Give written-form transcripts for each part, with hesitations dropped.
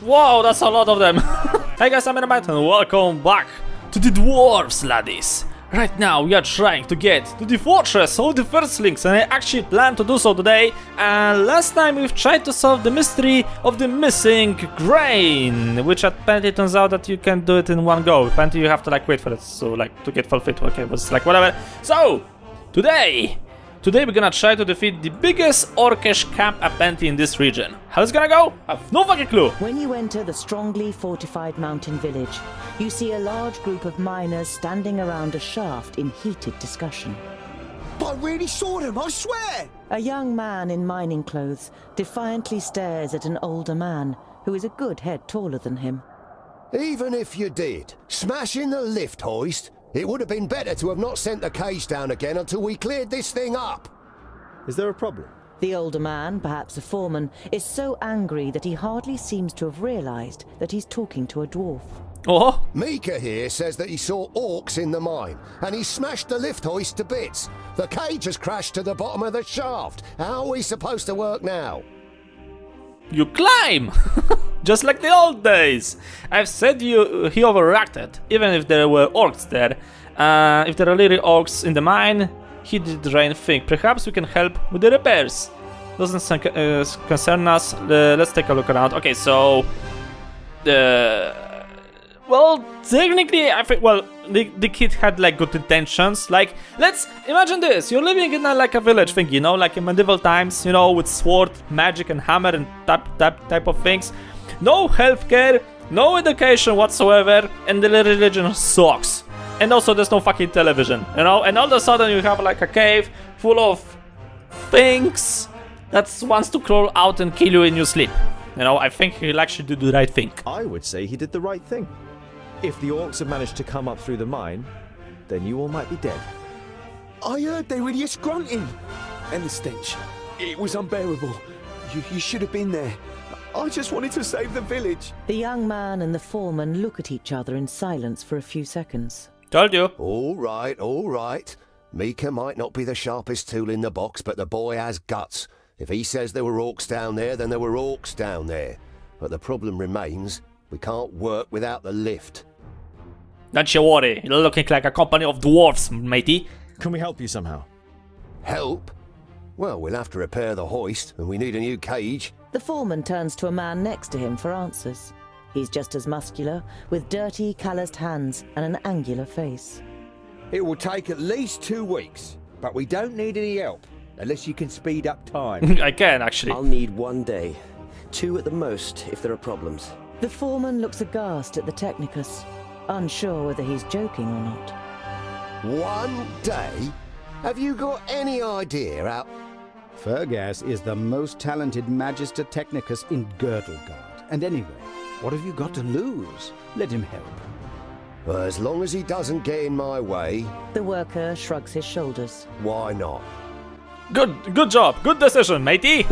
Whoa, that's a lot of them. Hey guys, I'm Ironhald and welcome back to the Dwarves, laddies. Right now we are trying to get to the fortress of the Firstlings, and I actually plan to do so today. And last time we've tried to solve the mystery of the missing grain, which apparently turns out that you can do it in one go. Apparently you have to like wait for it, so like to get fulfilled. Okay, but it's like whatever. So today we're gonna try to defeat the biggest orcish camp apparently in this region. How it's gonna go? I have no fucking clue. When you enter the strongly fortified mountain village, you see a large group of miners standing around a shaft in heated discussion. I really saw them, I swear! A young man in mining clothes defiantly stares at an older man who is a good head taller than him. Even if you did, smashing the lift hoist, it would have been better to have not sent the cage down again until we cleared this thing up. Is there a problem? The older man, perhaps a foreman, is so angry that he hardly seems to have realized that he's talking to a dwarf. Oh, Mika here says that he saw orcs in the mine, and he smashed the lift hoist to bits. The cage has crashed to the bottom of the shaft. How are we supposed to work now? you climb! Just like the old days. I've said he overreacted, even if there were orcs there. If there are really orcs in the mine, he did the right thing. Perhaps we can help with the repairs. Doesn't concern us. Let's take a look around. Okay, so well, technically, I think, well, the kid had like good intentions. Like, let's imagine this: you're living in like a village thing, you know, like in medieval times, you know, with sword, magic, and hammer and type of things. No healthcare, no education whatsoever, and the religion sucks. And also, there's no fucking television, you know. And all of a sudden, you have like a cave full of things that wants to crawl out and kill you in your sleep. You know, I think he'll actually do the right thing. I would say he did the right thing. If the orcs have managed to come up through the mine, then you all might be dead. I heard they were just grunting. And the stench. It was unbearable. You should have been there. I just wanted to save the village. The young man and the foreman look at each other in silence for a few seconds. Told you. All right. Mika might not be the sharpest tool in the box, but the boy has guts. If he says there were orcs down there, then there were orcs down there. But the problem remains, we can't work without the lift. Don't you worry, you're looking like a company of dwarfs, matey. Can we help you somehow? Help? Well, we'll have to repair the hoist, and we need a new cage. The foreman turns to a man next to him for answers. He's just as muscular, with dirty, calloused hands and an angular face. It will take at least 2 weeks, but we don't need any help, unless you can speed up time. I can, actually. I'll need 1 day. 2 at the most, if there are problems. The foreman looks aghast at the technicus, unsure whether he's joking or not. 1 day? Have you got any idea how... Fergus is the most talented Magister Technicus in Girdlegard. And anyway, what have you got to lose? Let him help. As long as he doesn't get in my way, The worker shrugs his shoulders. why not? Good job, good decision, matey.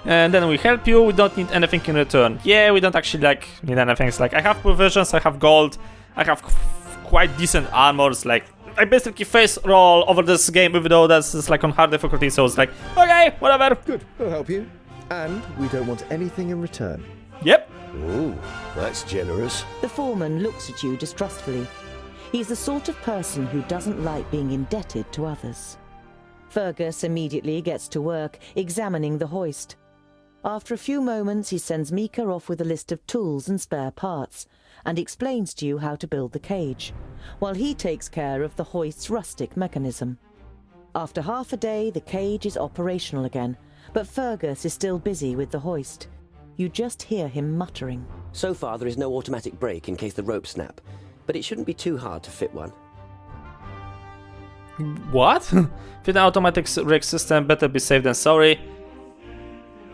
And then we help you, we don't need anything in return. Yeah, we don't actually like need anything. It's like, I have provisions, I have gold, I have quite decent armors. Like, I basically face roll over this game, even though that's just like on hard difficulty, so it's like, okay, whatever. Good, we'll help you. And we don't want anything in return. Yep. Ooh, that's generous. The foreman looks at you distrustfully. He's the sort of person who doesn't like being indebted to others. Fergus immediately gets to work examining the hoist. After a few moments, he sends Mika off with a list of tools and spare parts, and explains to you how to build the cage, while he takes care of the hoist's rustic mechanism. After half a day, the cage is operational again, but Fergus is still busy with the hoist. You just hear him muttering. So far, there is no automatic brake in case the ropes snap, but it shouldn't be too hard to fit one. What? Fit an automatic brake system, better be safe than sorry.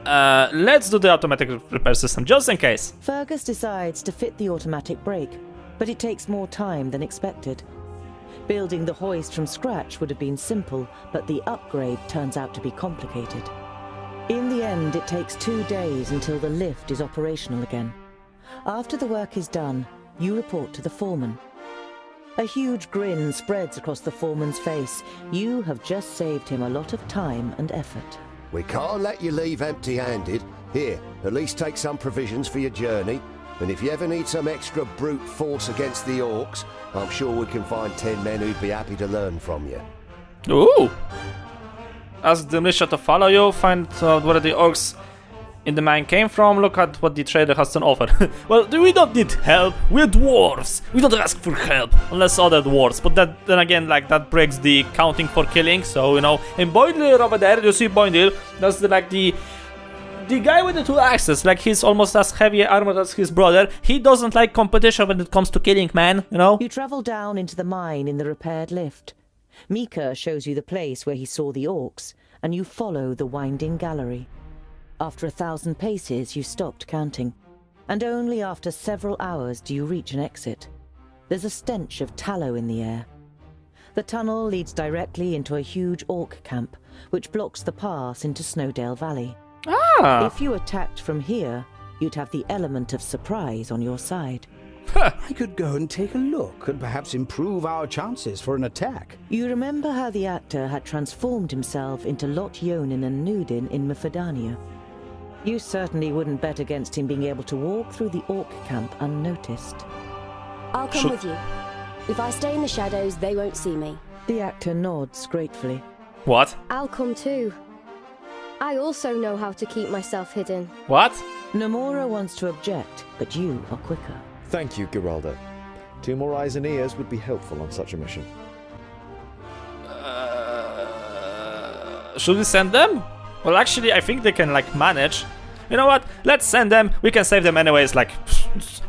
Let's do the automatic repair system, just in case. Fergus decides to fit the automatic brake, but it takes more time than expected. Building the hoist from scratch would have been simple, but the upgrade turns out to be complicated. In the end, it takes 2 days until the lift is operational again. After the work is done, you report to the foreman. A huge grin spreads across the foreman's face. You have just saved him a lot of time and effort. We can't let you leave empty-handed. Here, at least take some provisions for your journey. And if you ever need some extra brute force against the orcs, I'm sure we can find 10 men who'd be happy to learn from you. Ooh! Ask the militia to follow you, find out where the orcs in the mine came from, look at what the trader has to offer. Well, we don't need help, we're dwarves! We don't ask for help, unless other dwarves, but then again, like, that breaks the counting for killing, so, you know. And Boindil over there, you see Boindil, that's the guy with the 2 axes, like, he's almost as heavy armored as his brother. He doesn't like competition when it comes to killing, man, you know? You travel down into the mine in the repaired lift. Mika shows you the place where he saw the orcs, and you follow the winding gallery. After 1,000 paces, you stopped counting, and only after several hours do you reach an exit. There's a stench of tallow in the air. The tunnel leads directly into a huge orc camp, which blocks the pass into Snowdale Valley. Ah! If you attacked from here, you'd have the element of surprise on your side. I could go and take a look and perhaps improve our chances for an attack. You remember how the actor had transformed himself into Lot Yonin and Nudin in Mifidania. You certainly wouldn't bet against him being able to walk through the orc camp unnoticed. I'll come with you. If I stay in the shadows, they won't see me. The actor nods gratefully. What? I'll come too. I also know how to keep myself hidden. What? Nomura wants to object, but you are quicker. Thank you, Geralda. 2 more eyes and ears would be helpful on such a mission. Should we send them? Well, actually, I think they can, like, manage. You know what? Let's send them. We can save them anyways. Like,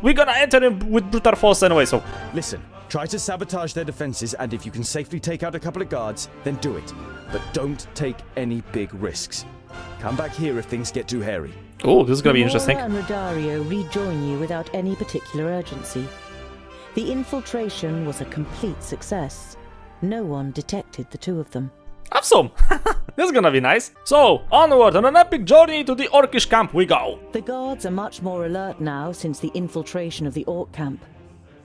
we're gonna enter in with brutal force anyway, so... Listen, try to sabotage their defenses, and if you can safely take out a couple of guards, then do it. But don't take any big risks. Come back here if things get too hairy. Oh, this is gonna be interesting. Nomura and Rodario rejoin you without any particular urgency. The infiltration was a complete success. No one detected the 2 of them. Awesome! This is gonna be nice. So, onward on an epic journey to the Orcish camp we go. The guards are much more alert now since the infiltration of the orc camp.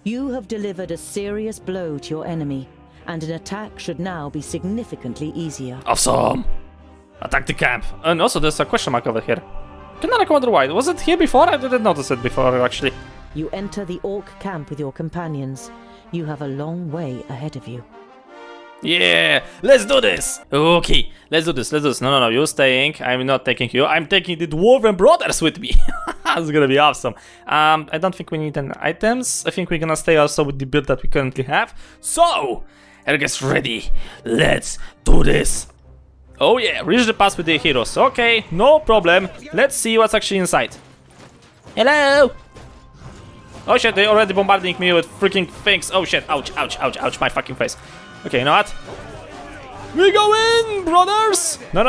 You have delivered a serious blow to your enemy, and an attack should now be significantly easier. Awesome! Attack the camp. And also, there's a question mark over here. Can I wonder why? Was it here before? I didn't notice it before, actually. You enter the orc camp with your companions. You have a long way ahead of you. Yeah, let's do this. Okay, let's do this. No, you're staying. I'm not taking you. I'm taking the Dwarven brothers with me. It's gonna be awesome. I don't think we need any items. I think we're gonna stay also with the build that we currently have. So, everyone ready. Let's do this. Oh yeah, reach the pass with the heroes. Okay, no problem. Let's see what's actually inside. Hello. Oh shit, they already bombarding me with freaking things. Oh shit, ouch, my fucking face. Okay, you know what? We go in, brothers! No,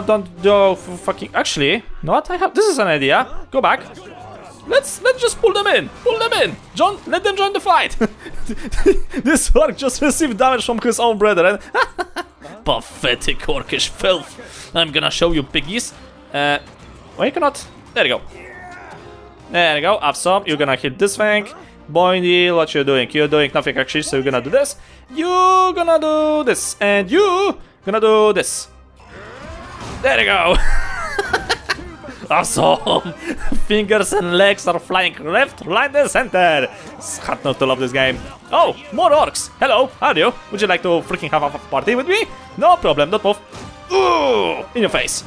don't do fucking... Actually, you know what? This is an idea. Go back. Let's just pull them in. John, let them join the fight. This orc just received damage from his own brethren. Pathetic orcish filth. I'm gonna show you, piggies. Why you cannot... There you go. Awesome. You're gonna hit this thing. Boindy, what you're doing? You're doing nothing actually, so you're gonna do this. You're gonna do this. And you gonna do this. There you go. Awesome. Fingers and legs are flying left, right, and center. It's hard not to love this game. Oh, more orcs. Hello, how are you? Would you like to freaking have a party with me? No problem, don't move. Ooh, in your face.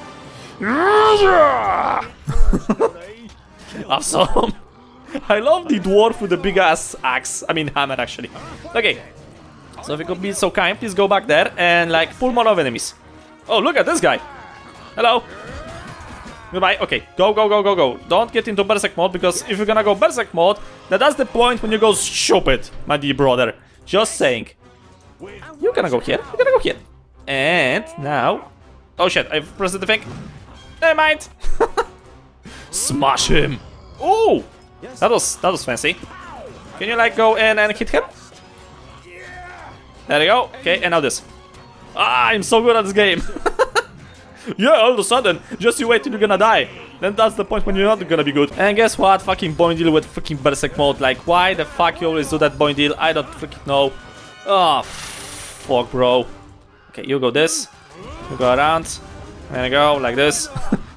Awesome. I love the dwarf with the big ass axe. I mean hammer actually. Okay. So if you could be so kind, please go back there and like pull more of enemies. Oh, look at this guy. Hello. Goodbye. Okay. Go. Don't get into berserk mode, because if you're gonna go berserk mode, that's the point when you go stupid, my dear brother. Just saying. You're gonna go here. And now... Oh shit, I've pressed the thing. Never mind. Smash him. Oh! That was fancy. Can you like go in and hit him? There you go. Okay, and now this. Ah, I'm so good at this game. Yeah, all of a sudden, just you wait till you're gonna die. Then that's the point when you're not gonna be good. And guess what? Fucking Boindil with freaking berserk mode. Like, why the fuck you always do that, Boindil? I don't freaking know. Oh, fuck, bro. Okay, you go this. You go around. There you go, like this.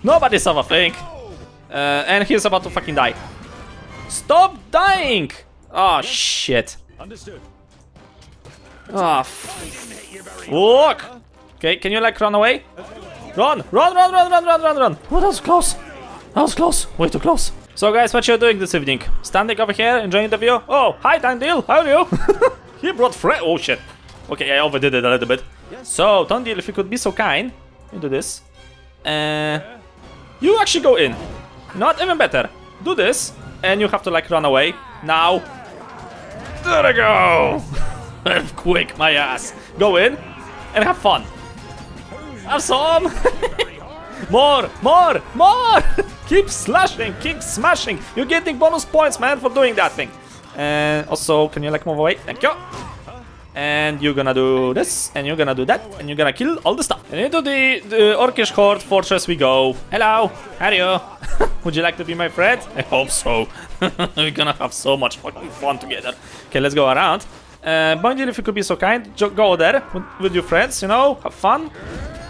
Nobody saw a thing. And he's about to fucking die. Stop dying! Oh, shit. Understood. Oh, fuck. Okay, can you like run away? Run! Run, run, run, run, run, run, run! Oh, that was close. That was close. Way too close. So guys, what you doing this evening? Standing over here, enjoying the view? Oh, hi, Tandil, how are you? He brought friend. Oh, shit. Okay, I overdid it a little bit. So, Tandil, if you could be so kind, you do this. You actually go in. Not even better. Do this, and you have to like run away. Now. There we go. Quick, my ass. Go in and have fun. Have some. More, more, more. Keep slashing, keep smashing. You're getting bonus points, man, for doing that thing. And also, can you like move away? Thank you. And you're gonna do this, and you're gonna do that, and you're gonna kill all the stuff. And into the Orcish Horde fortress we go. Hello, how are you? Would you like to be my friend? I hope so. We're gonna have so much fucking fun together. Okay, let's go around. Bondil, if you could be so kind, go there with your friends, you know, have fun.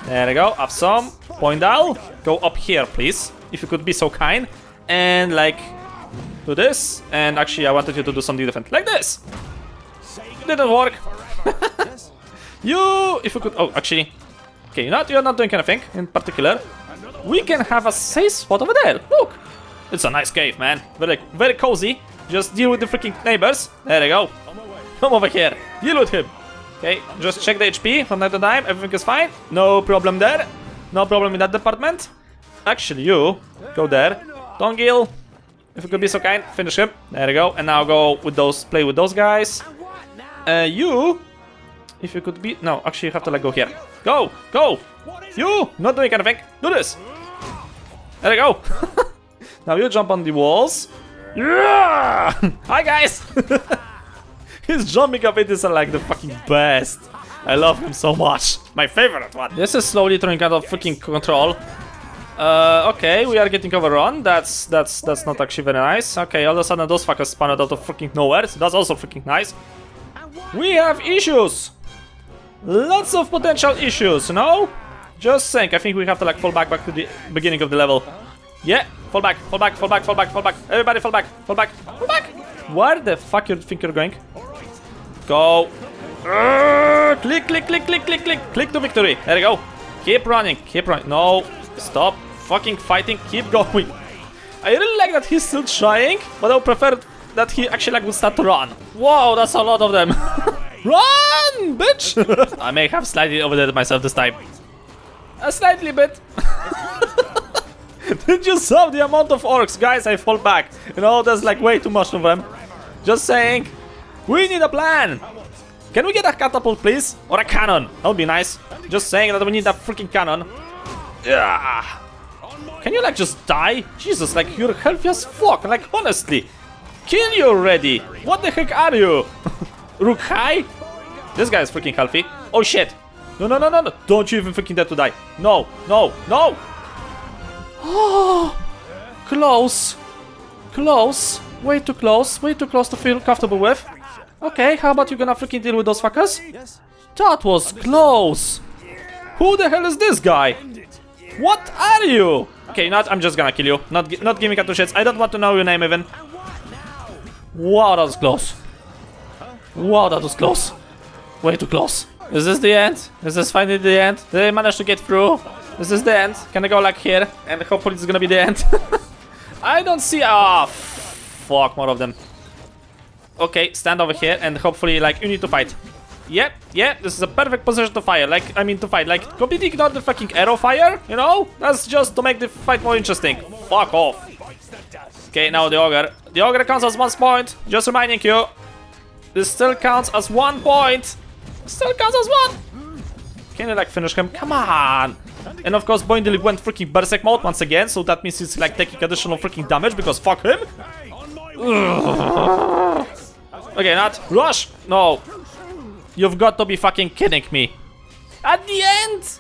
There we go, have some. Poindal, go up here, please, if you could be so kind. And like, do this. And actually, I wanted you to do something different, like this. Didn't work. You, if you could, oh, actually, okay, you're not doing anything in particular. We can have a safe spot over there. Look, it's a nice cave, man. Very cozy. Just deal with the freaking neighbors. There you go. Come over here. Deal with him. Okay, just check the HP from time to time. Everything is fine. No problem there. No problem in that department. Actually, you go there. Tongil, if you could be so kind, finish him. There you go. And now go with those. Play with those guys. You, if you could be... No, actually you have to like go here. Go! Go! You! Not doing anything. Do this! There you go. Now you jump on the walls. Yeah! Hi guys! His jumping abilities are like the fucking best. I love him so much. My favorite one. This is slowly turning out of freaking control. Okay, we are getting overrun. That's not actually very nice. Okay, all of a sudden those fuckers spawned out of freaking nowhere. So that's also freaking nice. We have issues! Lots of potential issues, you know? Just saying, I think we have to like fall back to the beginning of the level. Yeah, fall back, fall back, fall back, fall back, fall back. Everybody fall back, fall back, fall back! Where the fuck you think you're going? Go! Click, click, click, click, click, click! Click to victory! There you go! Keep running, keep running. No, stop fucking fighting, keep going. I really like that he's still trying, but I would prefer that he actually like would start to run. Whoa, that's a lot of them. Run, bitch! I may have slightly overdid myself this time. A slightly bit. Did you saw the amount of orcs? Guys, I fall back. You know, there's like way too much of them. Just saying. We need a plan. Can we get a catapult, please? Or a cannon? That would be nice. Just saying that we need a freaking cannon. Yeah. Can you like just die? Jesus, like you're healthy as fuck. Like honestly. Kill you already! What the heck are you? Rukai? This guy is freaking healthy. Oh shit! No, no, no, no, no! Don't you even freaking dare to die! No, no, no! Oh, close, close, way too close to feel comfortable with. Okay, how about you gonna freaking deal with those fuckers? That was close. Who the hell is this guy? What are you? Okay, I'm just gonna kill you. Not giving a two shits. I don't want to know your name even. Wow, that was close. Wow, that was close. Way too close. Is this the end? Is this finally the end? Did I manage to get through? Is this the end? Can I go like here? And hopefully it's gonna be the end. I don't see... Ah, fuck, more of them. Okay, stand over here and hopefully like you need to fight. Yep, yeah, this is a perfect position to fire. Like, I mean to fight. Like, completely ignore the fucking arrow fire, you know? That's just to make the fight more interesting. Fuck off. Okay, now the ogre. The ogre counts as 1 point. Just reminding you. This still counts as 1 point. Still counts as 1. Can you like finish him? Come on. And of course, Boindil went freaking berserk mode once again. So that means he's like taking additional freaking damage because fuck him. Ugh. Okay, not rush. No. You've got to be fucking kidding me. At the end.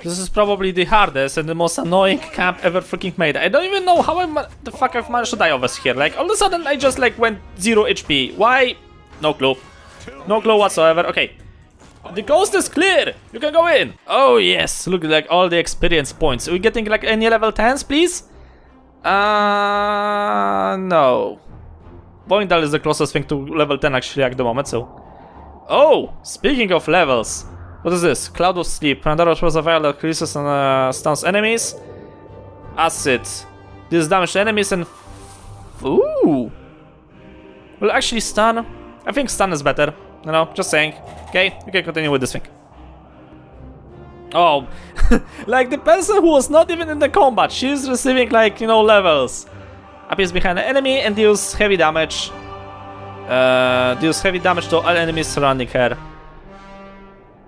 This is probably the hardest and the most annoying camp ever freaking made. I don't even know how the fuck I've managed to die over here. Like, all of a sudden I just like went 0 HP. Why? No clue. No clue whatsoever. Okay. The coast is clear! You can go in! Oh yes, look like all the experience points. Are we getting like any level 10s, please? No. Boindal is the closest thing to level 10 actually at the moment, so... Oh! Speaking of levels, what is this? Cloud of Sleep. Another was available that increases and stuns enemies. Acid. This damage to enemies and... Ooh! Will actually stun. I think stun is better. You know, just saying. Okay, you can continue with this thing. Oh, like the person who was not even in the combat, she's receiving like, you know, levels. Appears behind the enemy and deals heavy damage. Deals heavy damage to all enemies surrounding her.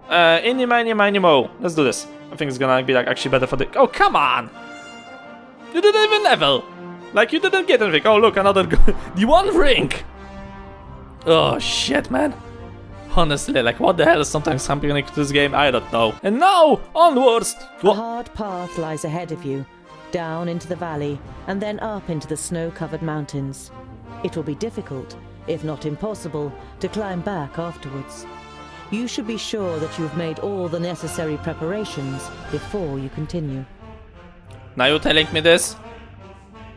Any, miny, miny, mo. Let's do this. I think it's gonna be like actually better for the... Oh, come on! You didn't even level! Like, you didn't get anything. Oh, look, another... the one ring! Oh, shit, man. Honestly, like, what the hell is sometimes happening to this game? I don't know. And now, onwards! A hard path lies ahead of you, down into the valley, and then up into the snow-covered mountains. It will be difficult, if not impossible, to climb back afterwards. You should be sure that you've made all the necessary preparations before you continue. Now you're telling me this?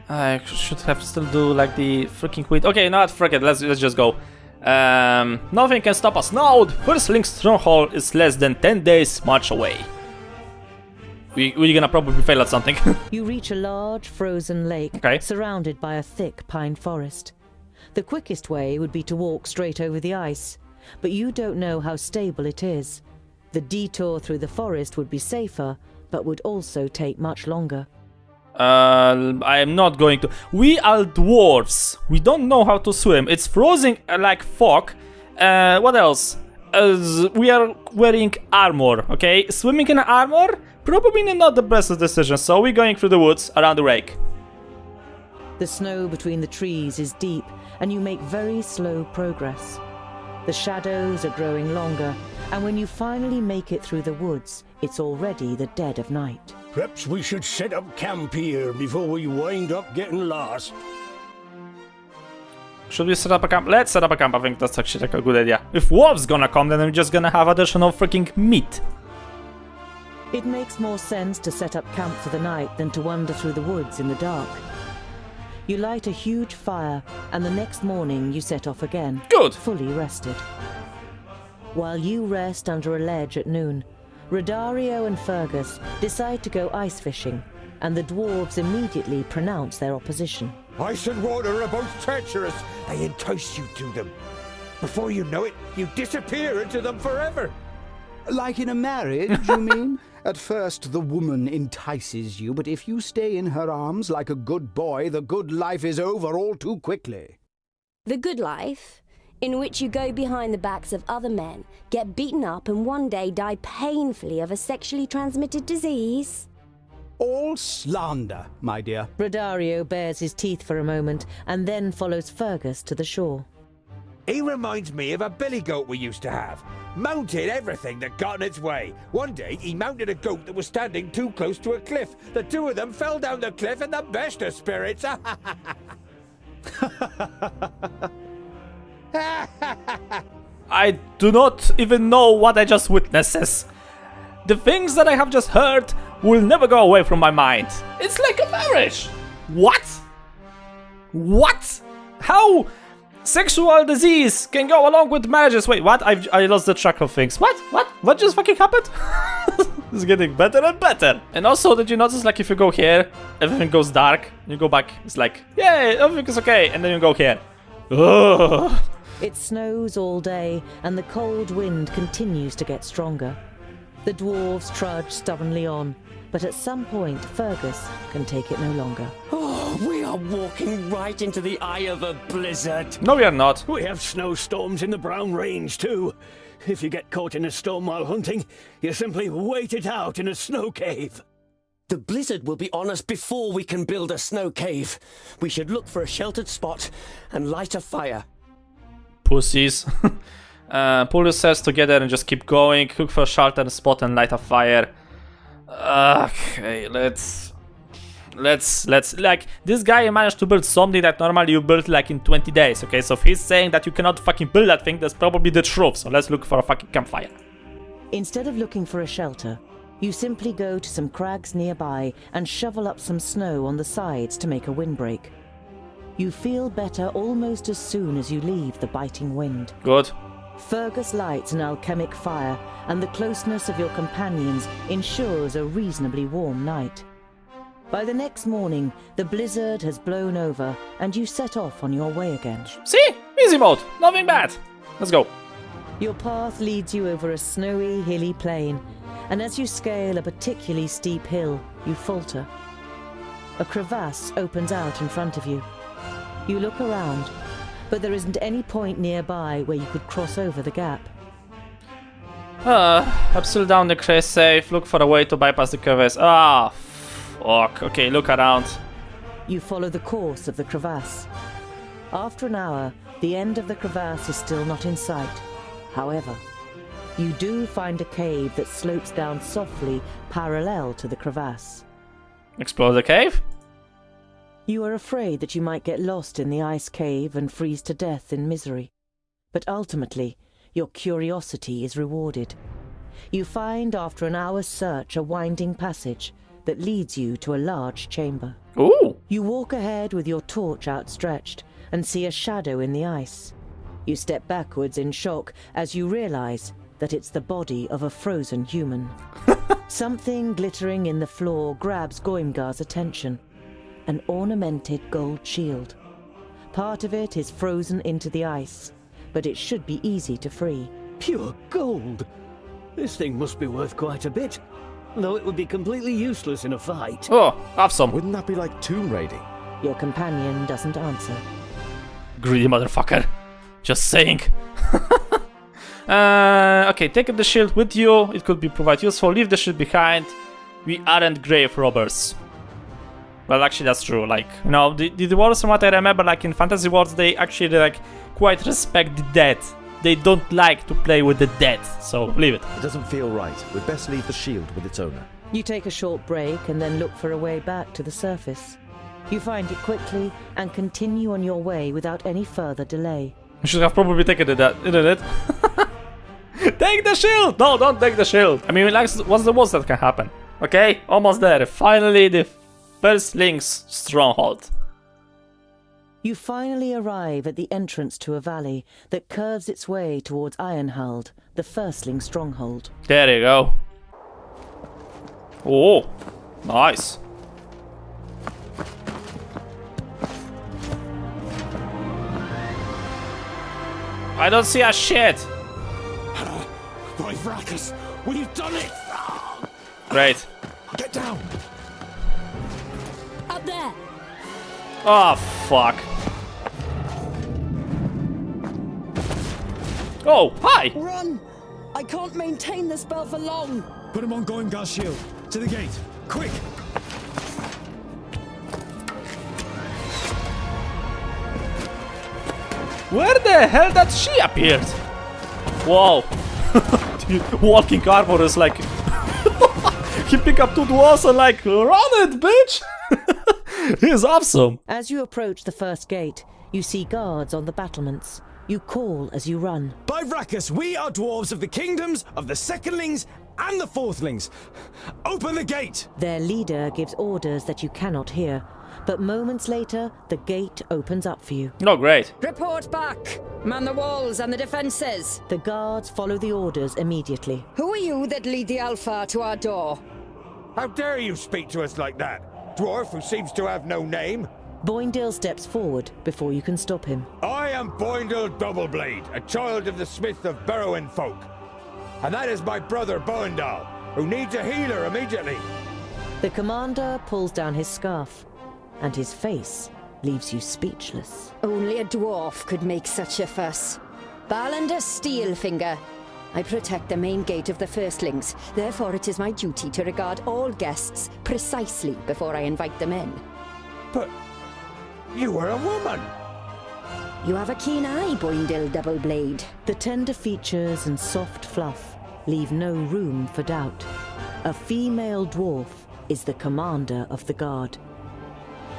I should have still do like the freaking quit. Okay, not frick it, let's just go. Nothing can stop us now. The Firstling's stronghold is less than 10 days march away. We're gonna probably fail at something. You reach a large frozen lake, surrounded by a thick pine forest. The quickest way would be to walk straight over the ice, but you don't know how stable it is. The detour through the forest would be safer, but would also take much longer. I am not going to. We are dwarves. We don't know how to swim. It's frozen like fog. What else? We are wearing armor, okay? Swimming in armor? Probably not the best decision, so we're going through the woods around the lake. The snow between the trees is deep, and you make very slow progress. The shadows are growing longer, and when you finally make it through the woods, it's already the dead of night. Perhaps we should set up camp here before we wind up getting lost. Should we set up a camp? Let's set up a camp. I think that's actually like a good idea. If wolves gonna come, then we're just gonna have additional freaking meat. It makes more sense to set up camp for the night than to wander through the woods in the dark. You light a huge fire, and the next morning you set off again. Good. Fully rested. While you rest under a ledge at noon, Rodario and Fergus decide to go ice fishing, and the dwarves immediately pronounce their opposition. Ice and water are both treacherous. They entice you to them. Before you know it, you disappear into them forever. Like in a marriage, you mean? At first, the woman entices you, but if you stay in her arms like a good boy, the good life is over all too quickly. The good life, in which you go behind the backs of other men, get beaten up, and one day die painfully of a sexually transmitted disease. All slander, my dear. Rodario bares his teeth for a moment, and then follows Fergus to the shore. He reminds me of a billy goat we used to have. Mounted everything that got in its way. One day, he mounted a goat that was standing too close to a cliff. The two of them fell down the cliff in the best of spirits. I do not even know what I just witnessed. The things that I have just heard will never go away from my mind. It's like a marriage. What? What? How? Sexual disease can go along with marriages. Wait, what? I lost the track of things. What? What just fucking happened? It's getting better and better. And also, did you notice, like, if you go here, everything goes dark. You go back, it's like, yay, everything is okay. And then you go here. Ugh. It snows all day, and the cold wind continues to get stronger. The dwarves trudge stubbornly on, but at some point, Fergus can take it no longer. Oh, we are walking right into the eye of a blizzard. No, we are not. We have snowstorms in the Brown Range, too. If you get caught in a storm while hunting, you simply wait it out in a snow cave. The blizzard will be on us before we can build a snow cave. We should look for a sheltered spot and light a fire. Pussies. Pull yourselves together and just keep going. Look for a sheltered spot and light a fire. Okay, let's like, this guy managed to build something that normally you build like in 20 days, okay? So if he's saying that you cannot fucking build that thing, that's probably the truth. So let's look for a fucking campfire. Instead of looking for a shelter, you simply go to some crags nearby and shovel up some snow on the sides to make a windbreak. You feel better almost as soon as you leave the biting wind. Good. Fergus lights an alchemic fire, and the closeness of your companions ensures a reasonably warm night. By the next morning, the blizzard has blown over, and you set off on your way again. See? Easy mode. Nothing bad. Let's go. Your path leads you over a snowy, hilly plain, and as you scale a particularly steep hill, you falter. A crevasse opens out in front of you. You look around, but there isn't any point nearby where you could cross over the gap. Absolute down the crease safe. Look for a way to bypass the crevasse. Ah, fuck. Okay, look around. You follow the course of the crevasse. After an hour, the end of the crevasse is still not in sight. However, you do find a cave that slopes down softly parallel to the crevasse. Explore the cave? You are afraid that you might get lost in the ice cave and freeze to death in misery. But ultimately, your curiosity is rewarded. You find after an hour's search a winding passage that leads you to a large chamber. Ooh! You walk ahead with your torch outstretched and see a shadow in the ice. You step backwards in shock as you realize that it's the body of a frozen human. Something glittering in the floor grabs Goimgar's attention. An ornamented gold shield. Part of it is frozen into the ice, but it should be easy to free. Pure gold! This thing must be worth quite a bit, though it would be completely useless in a fight. Oh, have some. Wouldn't that be like tomb raiding? Your companion doesn't answer. Greedy motherfucker. Just saying. Okay, take the shield with you. It could be provide useful. Leave the shield behind. We aren't grave robbers. Well, actually, that's true. Like, you know, the dwarves, from what I remember, like in fantasy worlds, they actually like quite respect the dead. They don't like to play with the dead, so leave it. It doesn't feel right. We'd best leave the shield with its owner. You take a short break and then look for a way back to the surface. You find it quickly and continue on your way without any further delay. You should have probably taken it, didn't it? Take the shield! No, don't take the shield. I mean, like, what's the worst that can happen? Okay, almost there. Finally, the Firstling's stronghold. You finally arrive at the entrance to a valley that curves its way towards Ironhald, the Firstling stronghold. There you go. Oh, nice. I don't see a shit. By Vracus, we've done it! Great. Get down! Up there! Oh, fuck. Oh, hi! Run! I can't maintain the spell for long! Put him on Goimgar's shield. To the gate. Quick! Where the hell did she appeared? Whoa. Walking armor is like... he pick up two dwarves and like, run it, bitch! He's awesome. As you approach the first gate, you see guards on the battlements. You call as you run. By Vracus, we are dwarves of the kingdoms of the secondlings and the fourthlings. Open the gate! Their leader gives orders that you cannot hear, but moments later, the gate opens up for you. Oh, great. Report back! Man the walls and the defences! The guards follow the orders immediately. Who are you that lead the Alpha to our door? How dare you speak to us like that? Dwarf who seems to have no name? Boindale steps forward before you can stop him. I am Boindale Doubleblade, a child of the smith of Barrowen folk. And that is my brother Boindale, who needs a healer immediately. The commander pulls down his scarf, and his face leaves you speechless. Only a dwarf could make such a fuss. Ballander Steelfinger. I protect the main gate of the Firstlings, therefore it is my duty to regard all guests precisely before I invite them in. But you are a woman. You have a keen eye, Boindale Doubleblade. The tender features and soft fluff leave no room for doubt. A female dwarf is the commander of the guard.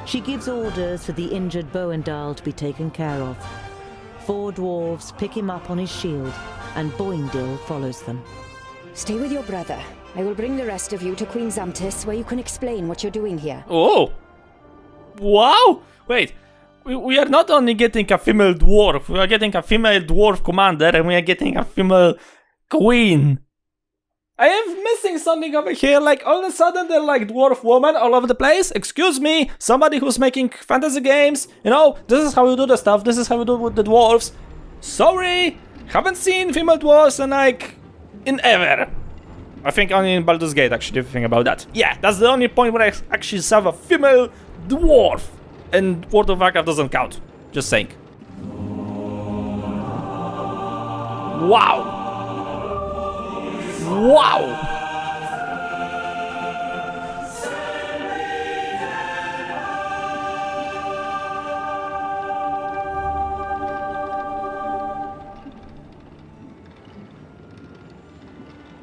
She gives orders for the injured Boindale to be taken care of. 4 dwarves pick him up on his shield, and Boindale follows them. Stay with your brother. I will bring the rest of you to Queen Zamtis, where you can explain what you're doing here. Oh! Wow! Wait, we are not only getting a female dwarf, we are getting a female dwarf commander, and we are getting a female queen. I am missing something over here, like all of a sudden they're like dwarf woman all over the place. Excuse me, somebody who's making fantasy games, you know, this is how you do the stuff, this is how you do with the dwarves. Sorry, haven't seen female dwarves in ever. I think only in Baldur's Gate actually, if you think about that. Yeah, that's the only point where I actually saw a female dwarf. And World of Warcraft doesn't count. Just saying. Wow. Wow.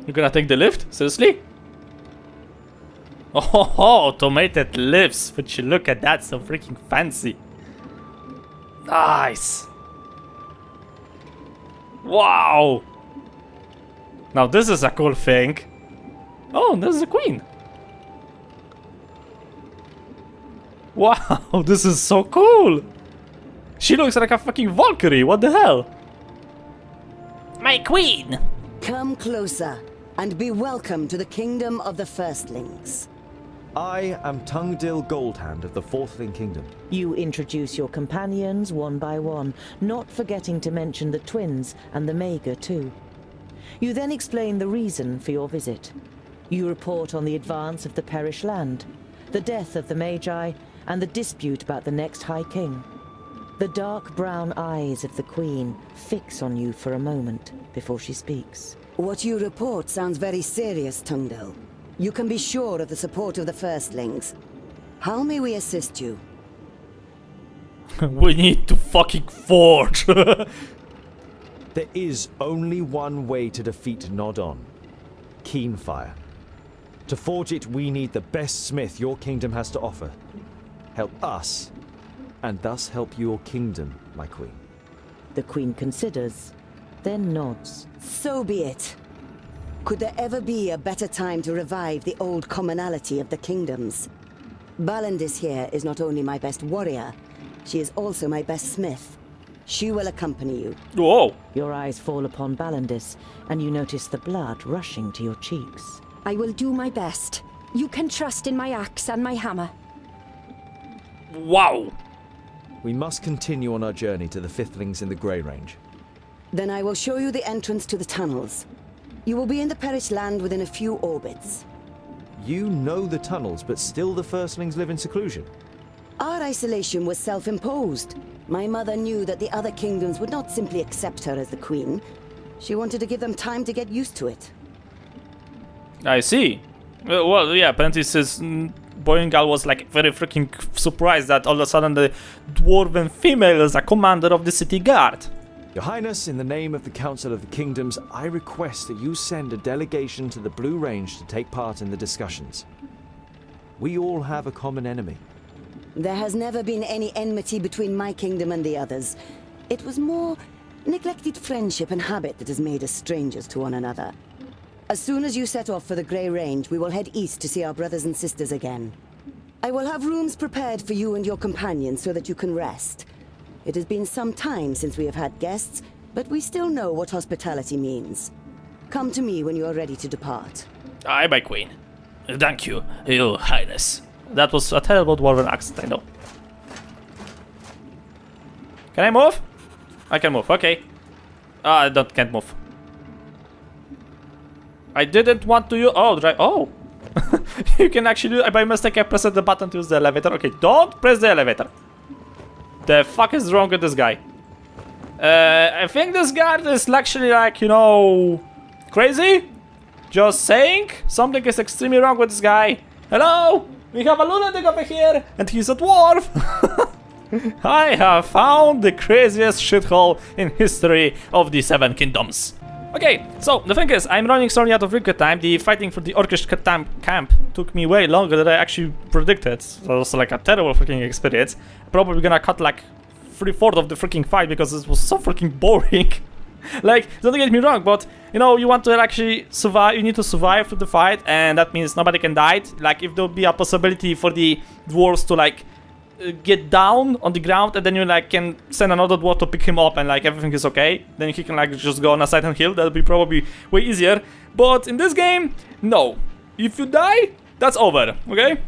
You're gonna take the lift? Seriously? Oh, automated lifts. Would you look at that? So freaking fancy. Nice. Wow. Now this is a cool thing. Oh, there's the queen. Wow, this is so cool. She looks like a fucking Valkyrie. What the hell? My queen. Come closer and be welcome to the kingdom of the Firstlings. I am Tungdil Goldhand of the Fourthling Kingdom. You introduce your companions one by one, not forgetting to mention the twins and the Mager too. You then explain the reason for your visit. You report on the advance of the Perish Land, the death of the Magi, and the dispute about the next High King. The dark brown eyes of the Queen fix on you for a moment before she speaks. What you report sounds very serious, Tungdil. You can be sure of the support of the Firstlings. How may we assist you? We need to fucking forge. There is only one way to defeat Nodon. Keenfire. To forge it, we need the best smith your kingdom has to offer. Help us, and thus help your kingdom, my queen. The Queen considers, then nods. So be it. Could there ever be a better time to revive the old commonality of the kingdoms? Balandis here is not only my best warrior, she is also my best smith. She will accompany you. Whoa! Your eyes fall upon Balandis, and you notice the blood rushing to your cheeks. I will do my best. You can trust in my axe and my hammer. Wow! We must continue on our journey to the Fiftlings in the Grey Range. Then I will show you the entrance to the tunnels. You will be in the Perish Land within a few orbits. You know the tunnels, but still the Firstlings live in seclusion. Our isolation was self-imposed. My mother knew that the other kingdoms would not simply accept her as the queen. She wanted to give them time to get used to it. I see. Well, yeah, apparently says Boingal was like very freaking surprised that all of a sudden the dwarven female is a commander of the city guard. Your Highness, in the name of the Council of the Kingdoms, I request that you send a delegation to the Blue Range to take part in the discussions. We all have a common enemy. There has never been any enmity between my kingdom and the others. It was more neglected friendship and habit that has made us strangers to one another. As soon as you set off for the Grey Range, we will head east to see our brothers and sisters again. I will have rooms prepared for you and your companions so that you can rest. It has been some time since we have had guests, but we still know what hospitality means. Come to me when you are ready to depart. Aye, my queen. Thank you, your highness. That was a terrible dwarven accent, I know. Can I move? I can move, okay. I can't move. I didn't want to use... Oh, oh! You can actually do... By mistake I pressed the button to use the elevator. Okay, don't press the elevator. The fuck is wrong with this guy? I think this guard is actually like, you know, crazy? Just saying. Something is extremely wrong with this guy. Hello? We have a lunatic over here, and he's a dwarf. I have found the craziest shithole in history of the Seven Kingdoms. Okay, so the thing is, I'm running slowly out of record time. The fighting for the Orcish camp took me way longer than I actually predicted. So it was like a terrible freaking experience. Probably gonna cut like 3/4 of the freaking fight because it was so freaking boring. Like, don't get me wrong, but you know, you want to actually survive, you need to survive through the fight, and that means nobody can die. Like, if there would be a possibility for the dwarves to like get down on the ground, and then you like can send another dwarf to pick him up, and like everything is okay, then he can like just go on a side and heal. That would be probably way easier. But in this game, no. If you die, that's over, okay?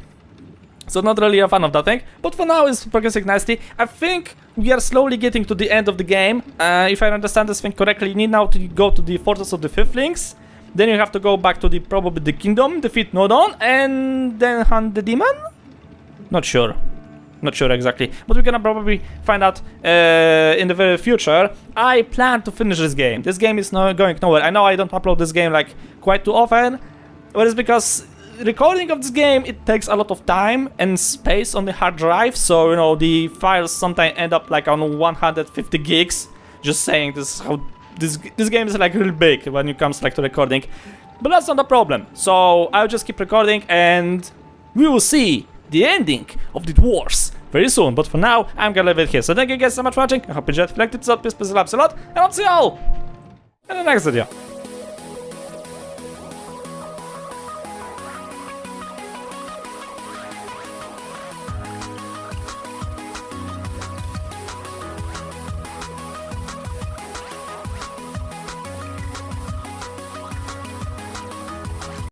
So not really a fan of that thing, but for now it's progressing nicely. I think we are slowly getting to the end of the game. If I understand this thing correctly, you need now to go to the Fortress of the Firstling. Then you have to go back to the probably the kingdom, defeat Nodon, and then hunt the demon? Not sure. Not sure exactly, but we're gonna probably find out in the very future. I plan to finish this game. This game is not going nowhere. I know I don't upload this game like quite too often, but it's because recording of this game, it takes a lot of time and space on the hard drive, so you know the files sometimes end up like on 150 gigs. Just saying, this is how this game is like really big when it comes like to recording, but that's not a problem. So I'll just keep recording, and we will see the ending of the Dwarves very soon. But for now, I'm gonna leave it here. So thank you guys so much for watching. I hope you enjoyed. If you liked it, please like it a lot, and I'll see you all in the next video.